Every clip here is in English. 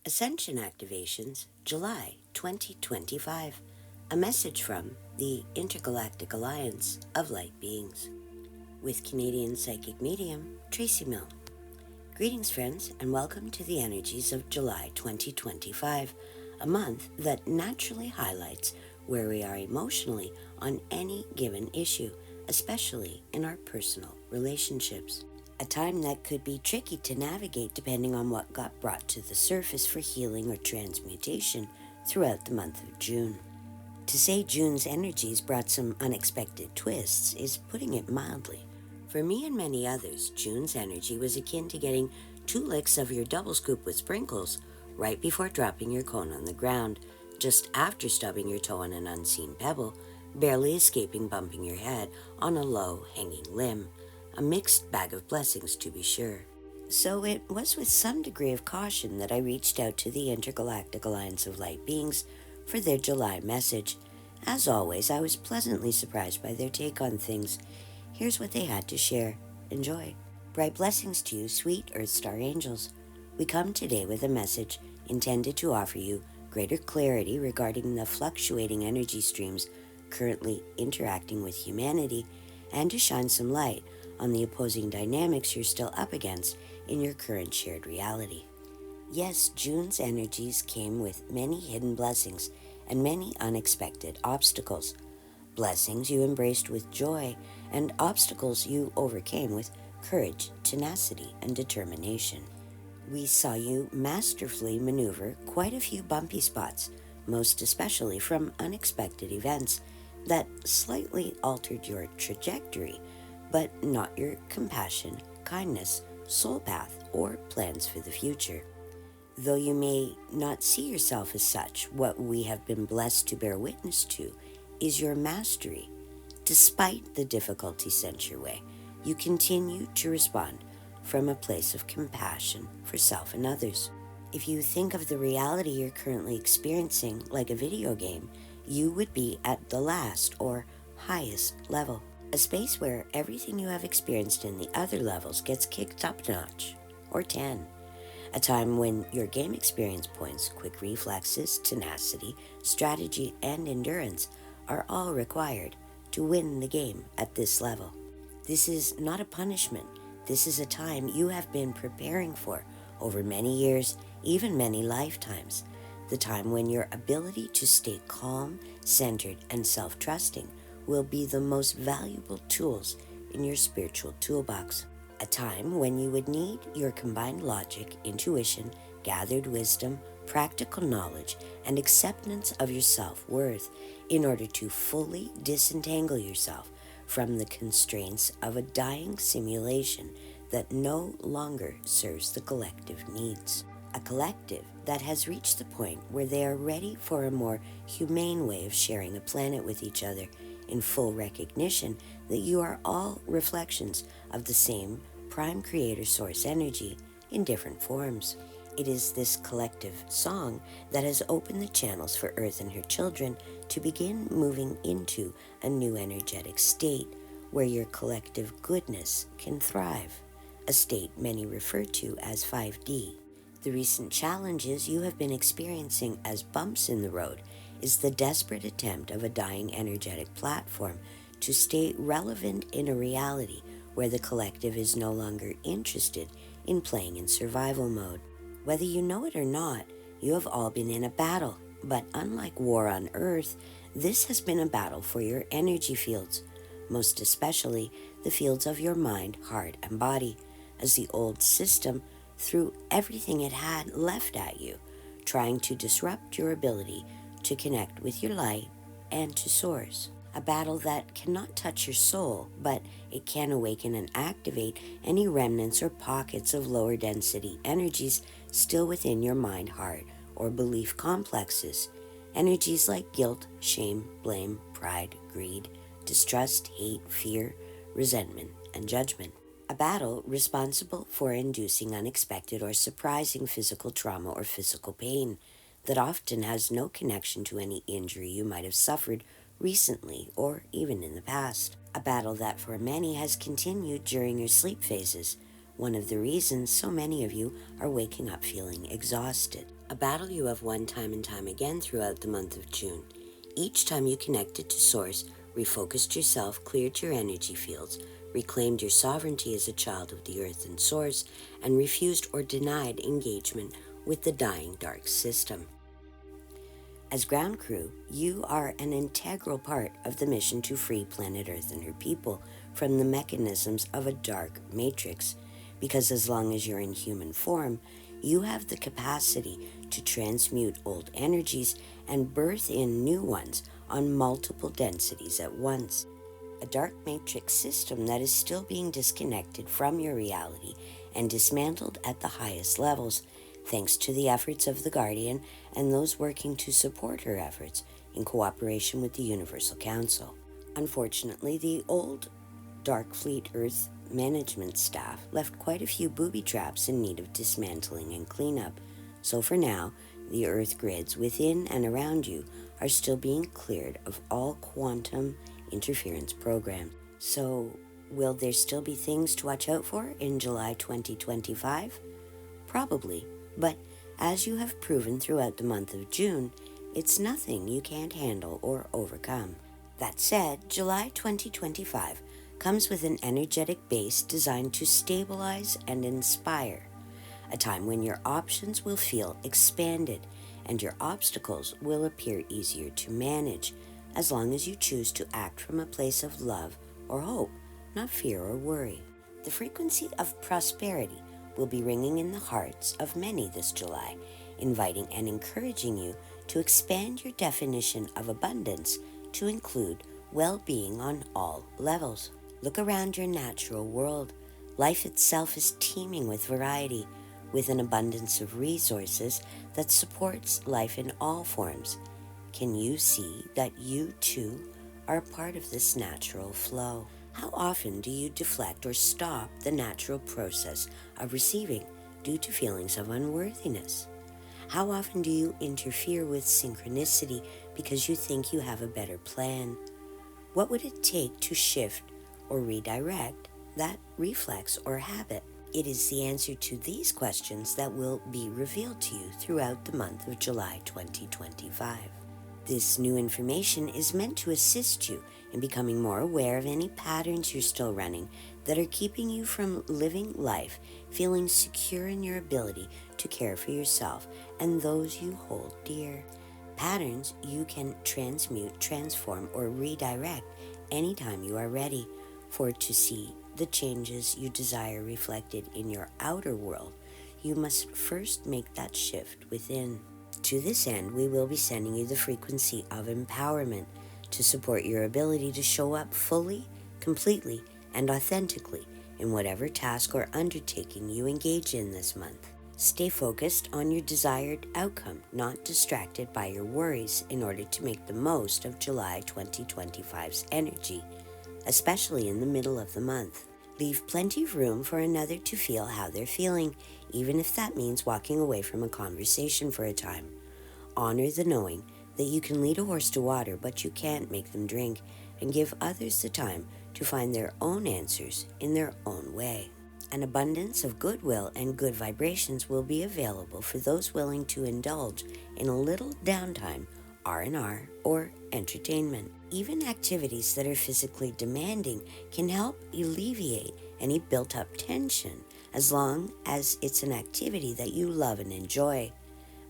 Ascension Activations, July 2025. A message from the Intergalactic Alliance of Light Beings. With Canadian psychic medium, Tracey Milne. Greetings, friends, and welcome to the energies of July 2025, a month that naturally highlights where we are emotionally on any given issue, especially in our personal relationships. A time that could be tricky to navigate depending on what got brought to the surface for healing or transmutation throughout the month of June. To say June's energies brought some unexpected twists is putting it mildly. For me and many others, June's energy was akin to getting 2 licks of your double scoop with sprinkles right before dropping your cone on the ground, just after stubbing your toe on an unseen pebble, barely escaping bumping your head on a low hanging limb. A mixed bag of blessings, to be sure. So it was with some degree of caution that I reached out to the Intergalactic Alliance of Light Beings for their July message. As always, I was pleasantly surprised by their take on things. Here's what they had to share. Enjoy. Bright blessings to you, sweet Earth Star Angels. We come today with a message intended to offer you greater clarity regarding the fluctuating energy streams currently interacting with humanity, and to shine some light on the opposing dynamics you're still up against in your current shared reality. Yes, June's energies came with many hidden blessings and many unexpected obstacles. Blessings you embraced with joy, and obstacles you overcame with courage, tenacity, and determination. We saw you masterfully maneuver quite a few bumpy spots, most especially from unexpected events that slightly altered your trajectory, but not your compassion, kindness, soul path, or plans for the future. Though you may not see yourself as such, what we have been blessed to bear witness to is your mastery. Despite the difficulties sent your way, you continue to respond from a place of compassion for self and others. If you think of the reality you're currently experiencing like a video game, you would be at the last or highest level. A space where everything you have experienced in the other levels gets kicked up a notch, or 10. A time when your game experience points, quick reflexes, tenacity, strategy, and endurance are all required to win the game at this level. This is not a punishment. This is a time you have been preparing for over many years, even many lifetimes. The time when your ability to stay calm, centered, and self-trusting will be the most valuable tools in your spiritual toolbox. A time when you would need your combined logic, intuition, gathered wisdom, practical knowledge, and acceptance of your self-worth in order to fully disentangle yourself from the constraints of a dying simulation that no longer serves the collective needs. A collective that has reached the point where they are ready for a more humane way of sharing a planet with each other, in full recognition that you are all reflections of the same prime creator source energy in different forms. It is this collective song that has opened the channels for Earth and her children to begin moving into a new energetic state where your collective goodness can thrive, a state many refer to as 5D. The recent challenges you have been experiencing as bumps in the road is the desperate attempt of a dying energetic platform to stay relevant in a reality where the collective is no longer interested in playing in survival mode. Whether you know it or not, you have all been in a battle, but unlike war on Earth, this has been a battle for your energy fields, most especially the fields of your mind, heart, and body, as the old system threw everything it had left at you, trying to disrupt your ability to connect with your light and to source. A battle that cannot touch your soul, but it can awaken and activate any remnants or pockets of lower density energies still within your mind, heart, or belief complexes. Energies like guilt, shame, blame, pride, greed, distrust, hate, fear, resentment, and judgment. A battle responsible for inducing unexpected or surprising physical trauma or physical pain that often has no connection to any injury you might have suffered recently or even in the past. A battle that for many has continued during your sleep phases, one of the reasons so many of you are waking up feeling exhausted. a battle you have won time and time again throughout the month of June. Each time you connected to Source, refocused yourself, cleared your energy fields, reclaimed your sovereignty as a child of the Earth and Source, and refused or denied engagement with the dying dark system. As ground crew, you are an integral part of the mission to free planet Earth and her people from the mechanisms of a dark matrix, because as long as you're in human form, you have the capacity to transmute old energies and birth in new ones on multiple densities at once. A dark matrix system that is still being disconnected from your reality and dismantled at the highest levels, thanks to the efforts of the Guardian and those working to support her efforts in cooperation with the Universal Council. Unfortunately, the old Dark Fleet Earth management staff left quite a few booby traps in need of dismantling and cleanup, so for now, the Earth grids within and around you are still being cleared of all quantum interference programs. So, will there still be things to watch out for in July 2025? Probably, but as you have proven throughout the month of June, it's nothing you can't handle or overcome. That said, July 2025 comes with an energetic base designed to stabilize and inspire, a time when your options will feel expanded and your obstacles will appear easier to manage, as long as you choose to act from a place of love or hope, not fear or worry. The frequency of prosperity will be ringing in the hearts of many this July, inviting and encouraging you to expand your definition of abundance to include well-being on all levels. Look around your natural world. Life itself is teeming with variety, with an abundance of resources that supports life in all forms. Can you see that you too are a part of this natural flow? How often do you deflect or stop the natural process of receiving due to feelings of unworthiness? How often do you interfere with synchronicity because you think you have a better plan? What would it take to shift or redirect that reflex or habit? It is the answer to these questions that will be revealed to you throughout the month of July 2025. This new information is meant to assist you in becoming more aware of any patterns you're still running that are keeping you from living life feeling secure in your ability to care for yourself and those you hold dear. Patterns you can transmute, transform, or redirect anytime you are ready. For to see the changes you desire reflected in your outer world, you must first make that shift within. To this end, we will be sending you the frequency of empowerment to support your ability to show up fully, completely, and authentically in whatever task or undertaking you engage in this month. Stay focused on your desired outcome, not distracted by your worries, in order to make the most of July 2025's energy, especially in the middle of the month. Leave plenty of room for another to feel how they're feeling, even if that means walking away from a conversation for a time. Honor the knowing that you can lead a horse to water, but you can't make them drink, and give others the time to find their own answers in their own way. An abundance of goodwill and good vibrations will be available for those willing to indulge in a little downtime, R&R, or entertainment. Even activities that are physically demanding can help alleviate any built-up tension, as long as it's an activity that you love and enjoy.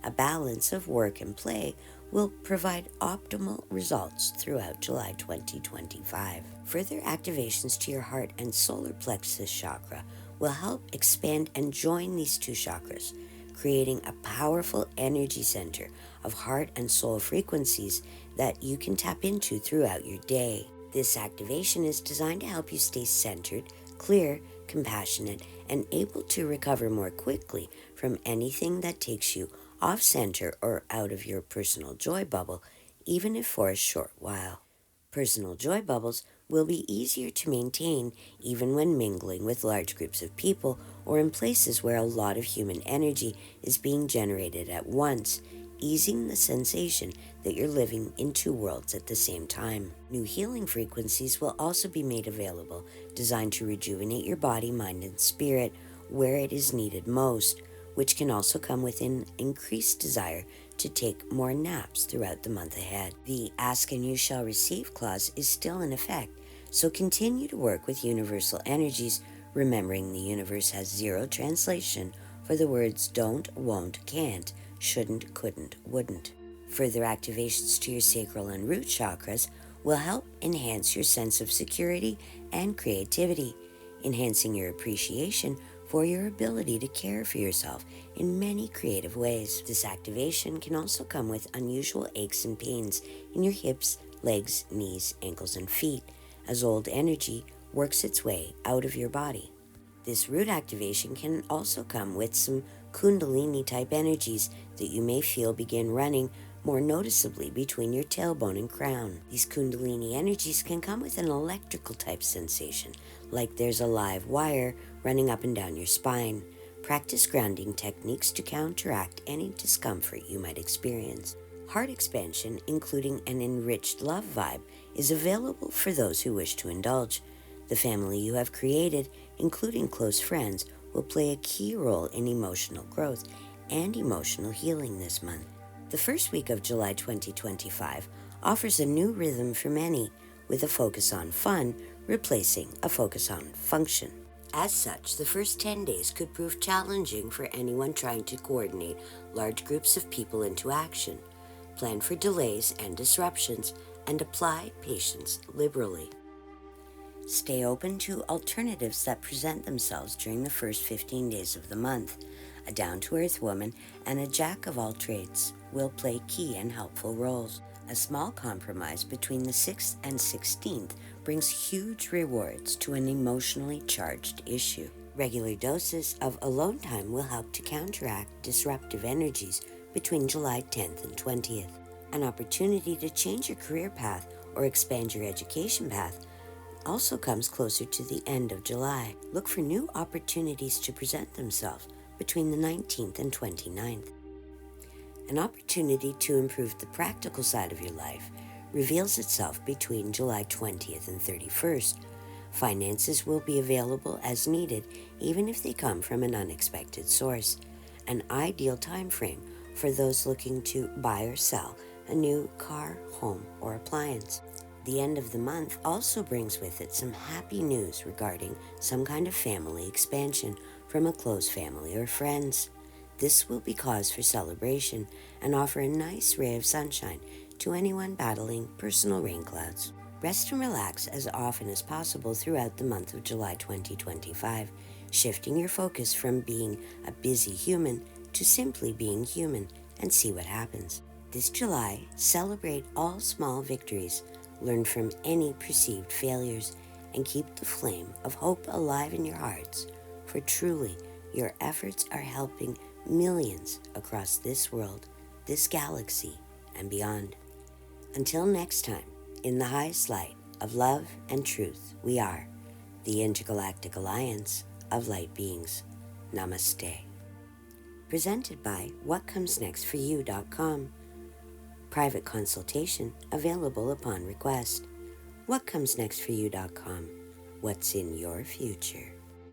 A balance of work and play will provide optimal results throughout July 2025. Further activations to your heart and solar plexus chakra will help expand and join these two chakras, creating a powerful energy center of heart and soul frequencies that you can tap into throughout your day. This activation is designed to help you stay centered, clear, compassionate, and able to recover more quickly from anything that takes you off center or out of your personal joy bubble, even if for a short while. Personal joy bubbles will be easier to maintain even when mingling with large groups of people or in places where a lot of human energy is being generated at once, easing the sensation that you're living in two worlds at the same time. New healing frequencies will also be made available, designed to rejuvenate your body, mind, and spirit where it is needed most, which can also come with an increased desire to take more naps throughout the month ahead. The Ask and You Shall Receive clause is still in effect, so continue to work with universal energies, remembering the universe has zero translation for the words don't, won't, can't, shouldn't, couldn't, wouldn't. Further activations to your sacral and root chakras will help enhance your sense of security and creativity, enhancing your appreciation for your ability to care for yourself in many creative ways. This activation can also come with unusual aches and pains in your hips, legs, knees, ankles, and feet as old energy works its way out of your body. This root activation can also come with some Kundalini type energies that you may feel begin running more noticeably between your tailbone and crown. These Kundalini energies can come with an electrical type sensation, like there's a live wire running up and down your spine. Practice grounding techniques to counteract any discomfort you might experience. Heart expansion, including an enriched love vibe, is available for those who wish to indulge. The family you have created, including close friends, will play a key role in emotional growth and emotional healing this month. The first week of July 2025 offers a new rhythm for many, with a focus on fun replacing a focus on function. As such, the first 10 days could prove challenging for anyone trying to coordinate large groups of people into action. Plan for delays and disruptions, and apply patience liberally. Stay open to alternatives that present themselves during the first 15 days of the month. A down-to-earth woman and a jack of all trades will play key and helpful roles. A small compromise between the 6th and 16th brings huge rewards to an emotionally charged issue. Regular doses of alone time will help to counteract disruptive energies between July 10th and 20th. An opportunity to change your career path or expand your education path also comes closer to the end of July. Look for new opportunities to present themselves between the 19th and 29th. An opportunity to improve the practical side of your life reveals itself between July 20th and 31st. Finances will be available as needed, even if they come from an unexpected source. An ideal time frame for those looking to buy or sell a new car, home, or appliance. The end of the month also brings with it some happy news regarding some kind of family expansion from a close family or friends. This will be cause for celebration and offer a nice ray of sunshine to anyone battling personal rain clouds. Rest and relax as often as possible throughout the month of July 2025, shifting your focus from being a busy human to simply being human and see what happens. This July, celebrate all small victories, learn from any perceived failures, and keep the flame of hope alive in your hearts, for truly your efforts are helping millions across this world, this galaxy, and beyond. Until next time, in the highest light of love and truth, we are the Intergalactic Alliance of Light Beings. Namaste. Presented by WhatComesNextForYou.com. Private consultation available upon request. WhatComesNextForYou.com. What's in your future?